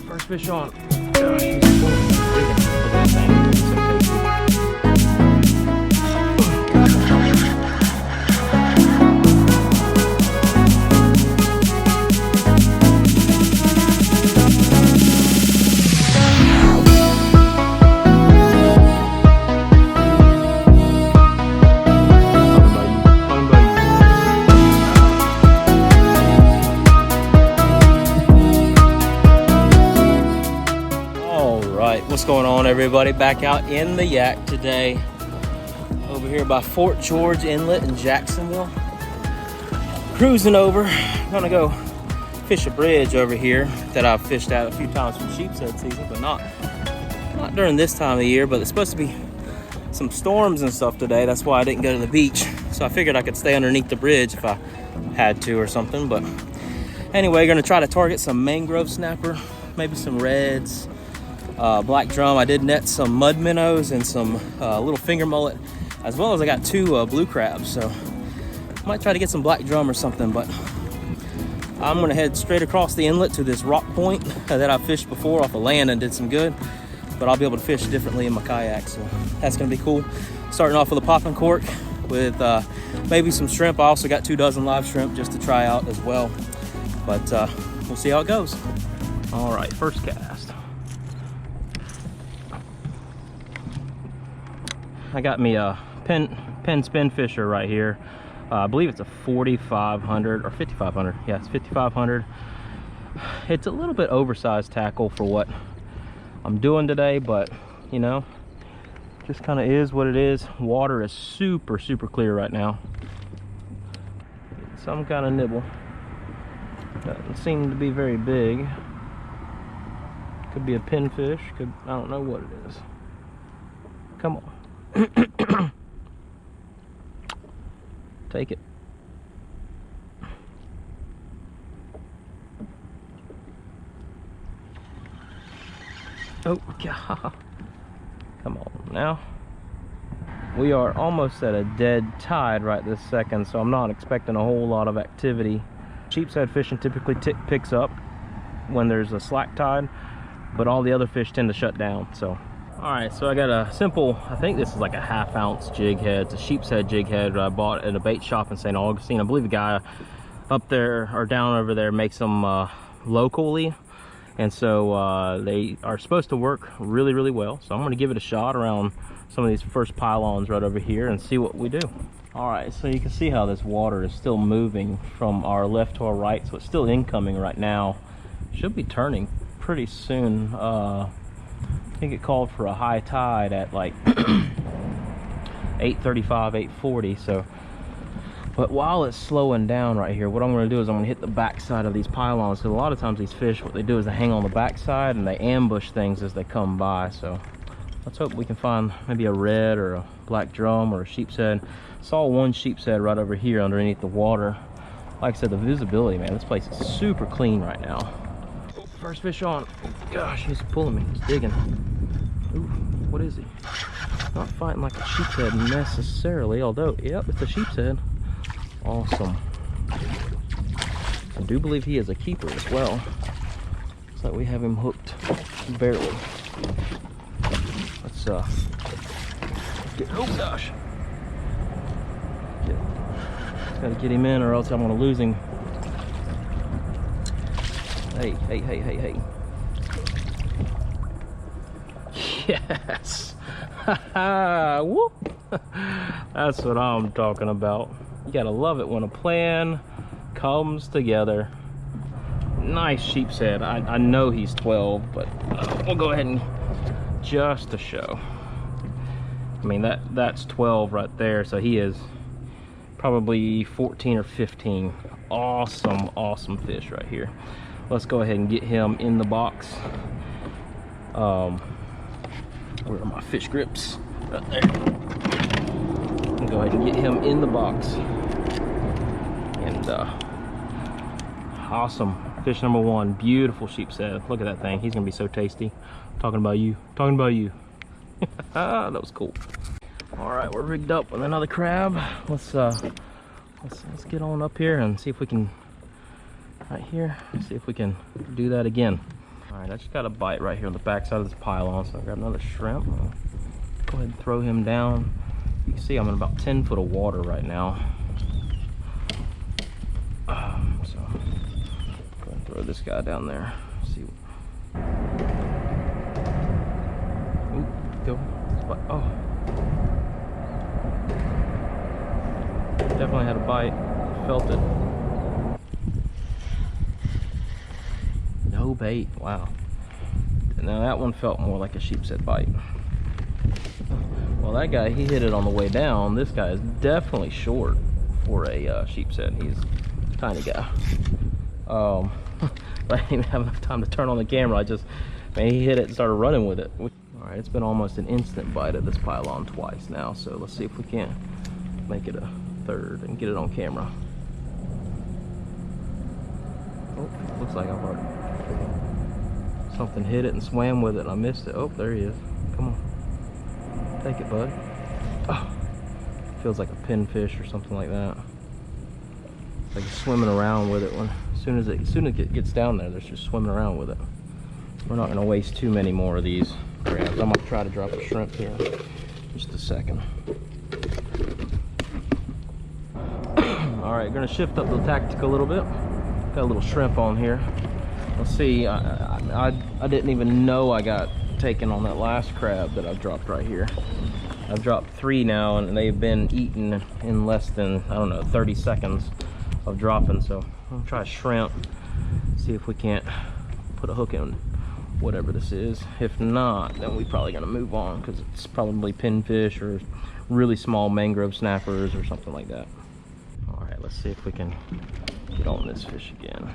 First fish on. Gosh, he's full. Look at that thing. It's so tasty. What's going on, everybody? Back out in the yak today, over here by Fort George Inlet in Jacksonville. Cruising over, gonna go fish a bridge over here that I've fished at a few times from sheepshead season, but not during this time of year. But it's supposed to be some storms and stuff today. That's why I didn't go to the beach. So I figured I could stay underneath the bridge if I had to or something. But anyway, gonna try to target some mangrove snapper, maybe some reds. Black drum. I did net some mud minnows and some little finger mullet, as well as I got two blue crabs, so might try to get some black drum or something. But I'm gonna head straight across the inlet to this rock point that I fished before off the land and did some good, but I'll be able to fish differently in my kayak, so that's gonna be cool. Starting off with a popping cork with maybe some shrimp. I also got 2 dozen live shrimp just to try out as well, but we'll see how it goes. All right, first cast. I got me a pen spin fisher right here. I believe it's a 4500 or 5500. Yeah, it's 5500. It's a little bit oversized tackle for what I'm doing today, but you know, just kind of is what it is. Water is super clear right now. Some kind of nibble. Doesn't seem to be very big. Could be a pinfish. I don't know what it is. Come on. Take it. Oh God. Come on now. We are almost at a dead tide right this second, so I'm not expecting a whole lot of activity. Sheepshead fishing typically picks up when there's a slack tide, but all the other fish tend to shut down. So all right, so I got a simple, I think this is like a 1/2 ounce jig head. It's a sheepshead jig head I bought at a bait shop in St. Augustine. I believe the guy up there or down over there makes them locally, and so they are supposed to work really well. So I'm going to give it a shot around some of these first pylons right over here and see what we do. All right, so you can see how this water is still moving from our left to our right, so it's still incoming right now. Should be turning pretty soon. I think it called for a high tide at like 8:35, 8:40. So, but while it's slowing down right here, what I'm going to do is I'm going to hit the back side of these pylons. So a lot of times these fish, what they do is they hang on the back side and they ambush things as they come by. So let's hope we can find maybe a red or a black drum or a sheepshead. Saw one sheepshead right over here underneath the water. Like I said, the visibility, man, this place is super clean right now. First fish on. Gosh, he's pulling me. He's digging. Ooh, what is he? Not fighting like a sheepshead necessarily, although, yep, it's a sheepshead. Awesome. I do believe he is a keeper as well. Looks like we have him hooked barely. Let's get, oh gosh. Gotta get him in or else I'm gonna lose him. Hey. Yes. Whoop. That's what I'm talking about. You gotta love it when a plan comes together. Nice sheepshead. I know he's 12, but we'll go ahead and just to show. I mean, that's 12 right there, so he is probably 14 or 15. Awesome fish right here. Let's go ahead and get him in the box. Where are my fish grips? Right there. Go ahead and get him in the box. And awesome. Fish number one, beautiful sheepshead. Look at that thing. He's gonna be so tasty. Talking about you. That was cool. All right, we're rigged up with another crab. Let's get on up here and see if we can, right here, see if we can do that again. All right, I just got a bite right here on the backside of this pylon, so I got another shrimp. I'll go ahead and throw him down. You can see I'm in about 10 foot of water right now. So go ahead and throw this guy down there. See. Ooh, go. Oh, definitely had a bite. Felt it. No bait. Wow. Now that one felt more like a sheepshead bite. Well, that guy, he hit it on the way down. This guy is definitely short for a sheepshead. He's a tiny guy. I didn't even have enough time to turn on the camera. Man, he hit it and started running with it. All right, it's been almost an instant bite of this pylon twice now. So let's see if we can't make it a third and get it on camera. Oh, looks like I've already. Something hit it and swam with it and I missed it. Oh, there he is. Come on. Take it, bud. Oh, feels like a pinfish or something like that. It's like it's swimming around with it. As soon as it gets down there, they're just swimming around with it. We're not going to waste too many more of these grabs. I'm going to try to drop a shrimp here in just a second. All right, going to shift up the tactic a little bit. Got a little shrimp on here. Let's see, I didn't even know I got taken on that last crab that I've dropped right here. I've dropped 3 now and they've been eaten in less than, I don't know, 30 seconds of dropping. So I'm gonna try a shrimp, see if we can't put a hook in whatever this is. If not, then we're probably gonna move on because it's probably pinfish or really small mangrove snappers or something like that. All right, let's see if we can get on this fish again.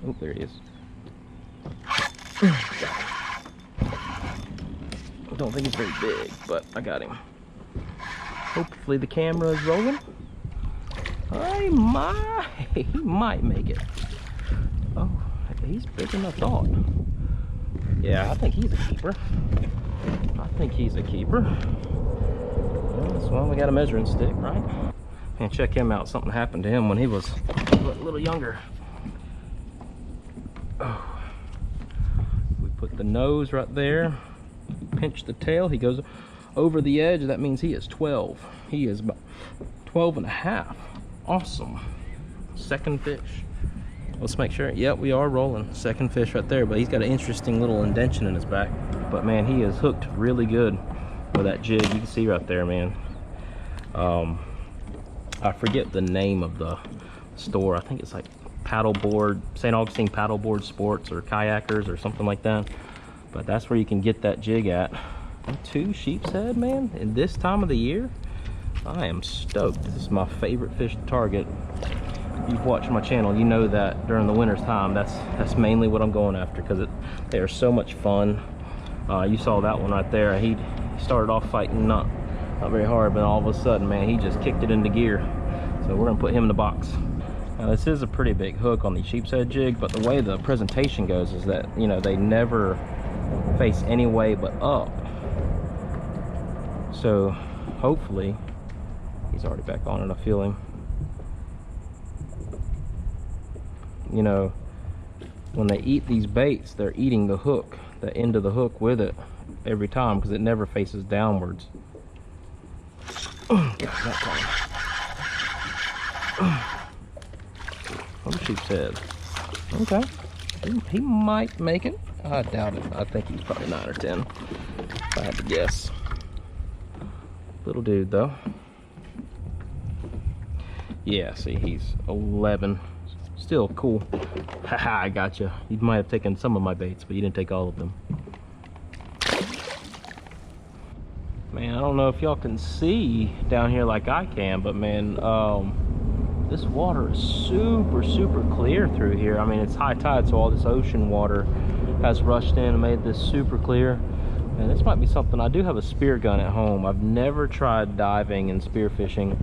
Oh, there he is. I don't think he's very big, but I got him. Hopefully the camera is rolling. He might make it. Oh, he's bigger than I thought. Yeah, I think he's a keeper. Well, we got a measuring stick, right? And check him out. Something happened to him when he was a little younger. Oh. We put the nose right there, pinch the tail, he goes over the edge. That means he is 12. He is about 12 and a half. Awesome. Second fish. Let's make sure. Yep, we are rolling. Second fish right there, but he's got an interesting little indentation in his back. But man, he is hooked really good with that jig. You can see right there, man. I forget the name of the store. I think it's like Paddleboard, St. Augustine Paddleboard Sports or Kayakers or something like that. But that's where you can get that jig at. 2 sheepshead, man, in this time of the year. I am stoked. This is my favorite fish to target. If you've watched my channel, you know that during the winter's time, that's mainly what I'm going after because they are so much fun. You saw that one right there. He started off fighting not very hard, but all of a sudden, man, he just kicked it into gear. So we're gonna put him in the box. Now this is a pretty big hook on the sheepshead jig, but the way the presentation goes is that, you know, they never face any way but up. So hopefully, he's already back on and I feel him. You know, when they eat these baits, they're eating the hook, the end of the hook with it every time because it never faces downwards. Oh, God, that time. Sheepshead. Okay, he might make it. I doubt it. I think he's probably 9 or 10 if I had to guess. Little dude though. Yeah, see, he's 11. Still cool. Haha, I got you. You might have taken some of my baits, but you didn't take all of them. Man, I don't know if y'all can see down here like I can, but man, this water is super clear through here. I mean, it's high tide, so all this ocean water has rushed in and made this super clear. And this might be something. I do have a spear gun at home. I've never tried diving and spear fishing.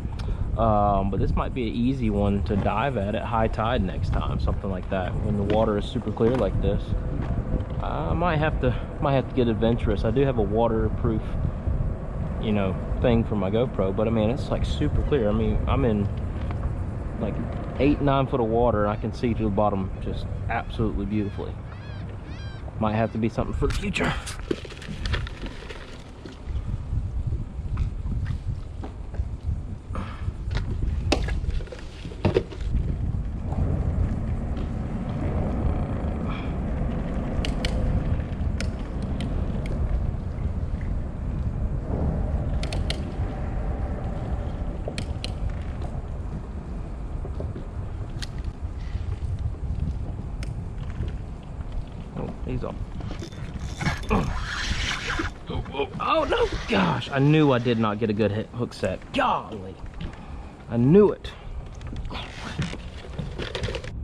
But this might be an easy one to dive at high tide next time, something like that, when the water is super clear like this. I might have to get adventurous. I do have a waterproof, you know, thing for my GoPro, but I mean, it's like super clear. I mean, I'm in like 8-9 foot of water and I can see to the bottom just absolutely beautifully. Might have to be something for the future. He's up. Oh no, gosh, I knew I did not get a good hook set. Golly, I knew it.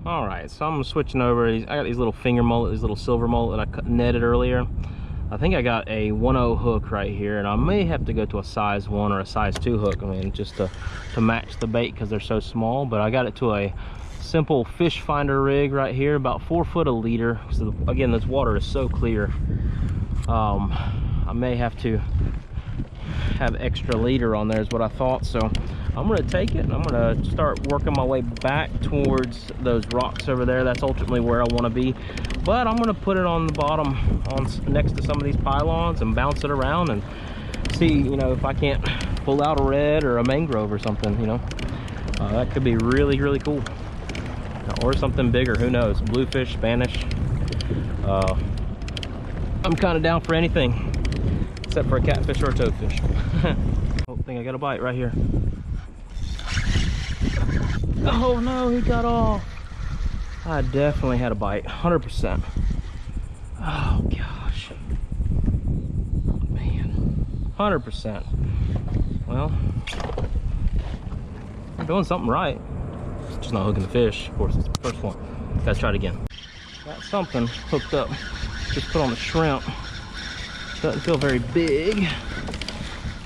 All right, so I'm switching over. I got these little finger mullet, these little silver mullet that I netted earlier. I think I got a 1/0 hook right here, and I may have to go to a size 1 or a size 2 hook. I mean, just to match the bait because they're so small. But I got it to a simple fish finder rig right here, about 4 foot a leader. So again, this water is so clear. I may have to have extra leader on there is what I thought. So I'm gonna take it and I'm gonna start working my way back towards those rocks over there. That's ultimately where I want to be, but I'm gonna put it on the bottom next to some of these pylons and bounce it around and see, you know, if I can't pull out a red or a mangrove or something, you know. That could be really, really cool. Or something bigger, who knows? Bluefish, Spanish. I'm kind of down for anything except for a catfish or a toadfish. Oh, I think I got a bite right here. Oh no, he got off. I definitely had a bite, 100%. Oh gosh, man, 100%. Well, I'm doing something right. Just not hooking the fish. Of course, it's the first one. Gotta try it again. Got something hooked up. Just put on the shrimp. Doesn't feel very big.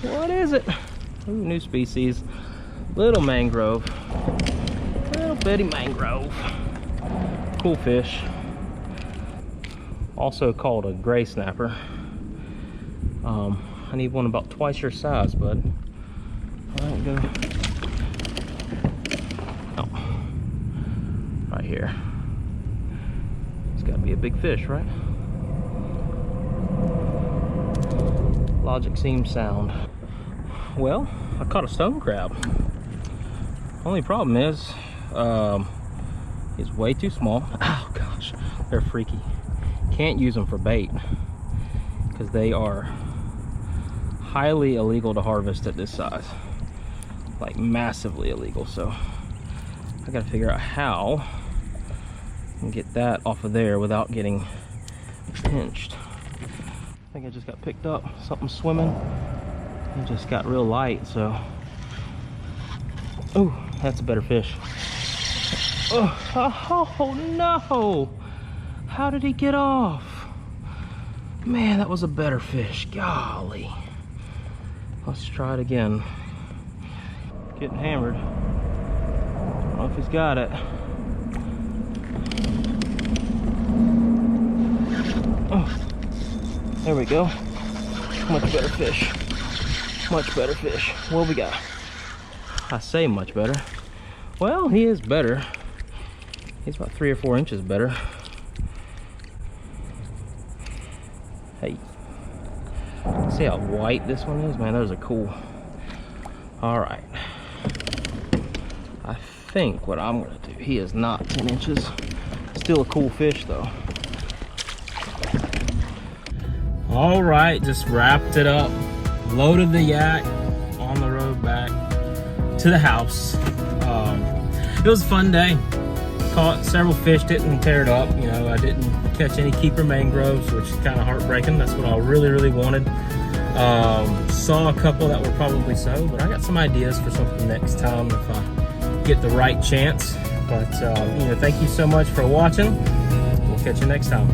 What is it? Ooh, new species. Little mangrove. Little bitty mangrove. Cool fish. Also called a gray snapper. I need one about twice your size, bud. All right, go. Right here. It's got to be a big fish, right? Logic seems sound. Well, I caught a stone crab. Only problem is, he's way too small. Oh gosh, they're freaky. Can't use them for bait because they are highly illegal to harvest at this size. Like massively illegal. So I gotta figure out how I can get that off of there without getting pinched. I think I just got picked up. Something swimming. It just got real light, so. Oh, that's a better fish. Oh no! How did he get off? Man, that was a better fish. Golly. Let's try it again. Getting hammered. I don't know if he's got it. Oh, there we go. Much better fish. Much better fish. What we got? I say much better. Well, he is better. He's about 3 or 4 inches better. Hey. See how white this one is? Man, those are cool. All right. I think what I'm gonna do, he is not 10 inches. Still a cool fish though. All right, just wrapped it up. Loaded the yak on the road back to the house. It was a fun day. Caught several fish, didn't tear it up. You know, I didn't catch any keeper mangroves, which is kind of heartbreaking. That's what I really, really wanted. Saw a couple that were probably so, but I got some ideas for something next time if I get the right chance. But you know, thank you so much for watching. We'll catch you next time.